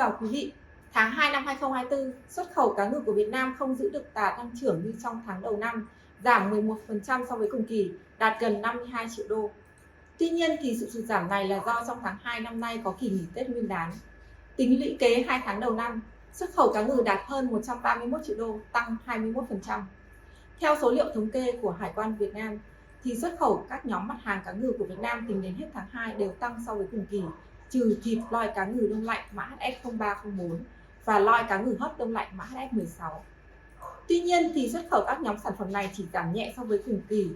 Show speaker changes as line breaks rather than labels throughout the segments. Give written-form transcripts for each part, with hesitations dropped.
chào quý vị. Tháng 2 năm 2024, xuất khẩu cá ngừ của Việt Nam không giữ được đà tăng trưởng như trong tháng đầu năm, giảm 11% so với cùng kỳ, đạt gần 52 triệu đô. Tuy nhiên thì sự sụt giảm này là do trong tháng 2 năm nay có kỳ nghỉ Tết Nguyên đán. Tính lũy kế 2 tháng đầu năm, xuất khẩu cá ngừ đạt hơn 131 triệu đô, tăng 21%. Theo số liệu thống kê của Hải quan Việt Nam, thì xuất khẩu các nhóm mặt hàng cá ngừ của Việt Nam tính đến hết tháng 2 đều tăng so với cùng kỳ, trừ thịt loi cá ngừ đông lạnh mã HS0304 và loi cá ngừ hấp đông lạnh mã HS16. Tuy nhiên thì xuất khẩu các nhóm sản phẩm này chỉ giảm nhẹ so với cùng kỳ.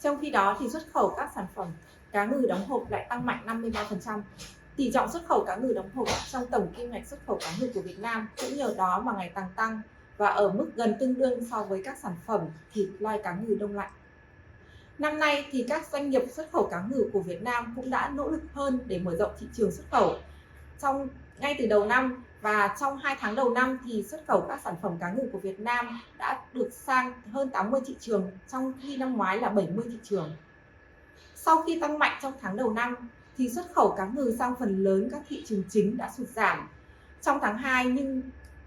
Trong khi đó thì xuất khẩu các sản phẩm cá ngừ đóng hộp lại tăng mạnh 53%. Tỷ trọng xuất khẩu cá ngừ đóng hộp trong tổng kim ngạch xuất khẩu cá ngừ của Việt Nam cũng nhờ đó mà ngày càng tăng và ở mức gần tương đương so với các sản phẩm thịt loi cá ngừ đông lạnh. Năm nay thì các doanh nghiệp xuất khẩu cá ngừ của Việt Nam cũng đã nỗ lực hơn để mở rộng thị trường xuất khẩu. Ngay từ đầu năm và trong 2 tháng đầu năm thì xuất khẩu các sản phẩm cá ngừ của Việt Nam đã được sang hơn 80 thị trường, trong khi năm ngoái là 70 thị trường. Sau khi tăng mạnh trong tháng đầu năm thì xuất khẩu cá ngừ sang phần lớn các thị trường chính đã sụt giảm trong tháng 2, nhưng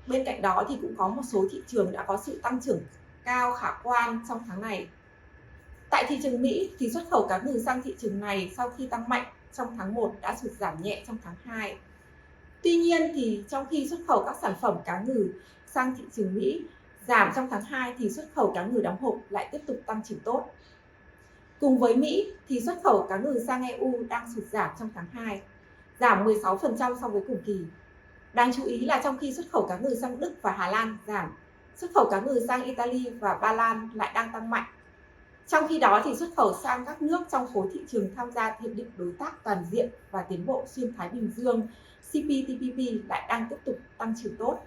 bên cạnh đó thì cũng có một số thị trường đã có sự tăng trưởng cao khả quan trong tháng này. Tại thị trường Mỹ thì xuất khẩu cá ngừ sang thị trường này sau khi tăng mạnh trong tháng 1 đã sụt giảm nhẹ trong tháng 2. Tuy nhiên thì trong khi xuất khẩu các sản phẩm cá ngừ sang thị trường Mỹ giảm trong tháng 2 thì xuất khẩu cá ngừ đóng hộp lại tiếp tục tăng trưởng tốt. Cùng với Mỹ thì xuất khẩu cá ngừ sang EU đang sụt giảm trong tháng 2, giảm 16% so với cùng kỳ. Đáng chú ý là trong khi xuất khẩu cá ngừ sang Đức và Hà Lan giảm, xuất khẩu cá ngừ sang Italy và Ba Lan lại đang tăng mạnh. Trong khi đó thì xuất khẩu sang các nước trong khối thị trường tham gia Hiệp định Đối tác Toàn diện và Tiến bộ Xuyên Thái Bình Dương CPTPP lại đang tiếp tục tăng trưởng tốt.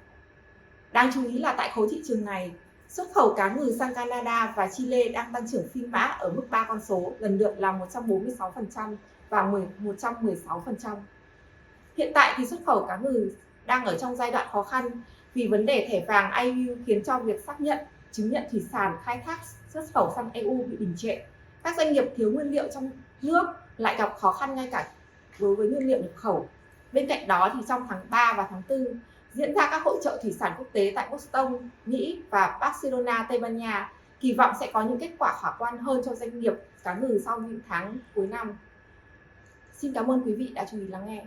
Đáng chú ý là tại khối thị trường này, xuất khẩu cá ngừ sang Canada và Chile đang tăng trưởng phi mã ở mức 3 con số, lần lượt là 146% và 116%. Hiện tại thì xuất khẩu cá ngừ đang ở trong giai đoạn khó khăn vì vấn đề thẻ vàng EU khiến cho việc xác nhận, chứng nhận thủy sản khai thác xuất khẩu sang EU bị đình trệ. Các doanh nghiệp thiếu nguyên liệu trong nước lại gặp khó khăn ngay cả đối với nguyên liệu nhập khẩu. Bên cạnh đó thì trong tháng 3 và tháng 4 diễn ra các hội chợ thủy sản quốc tế tại Boston, Mỹ và Barcelona, Tây Ban Nha, kỳ vọng sẽ có những kết quả khả quan hơn cho doanh nghiệp cá ngừ sau những tháng cuối năm. Xin cảm ơn quý vị đã chú ý lắng nghe.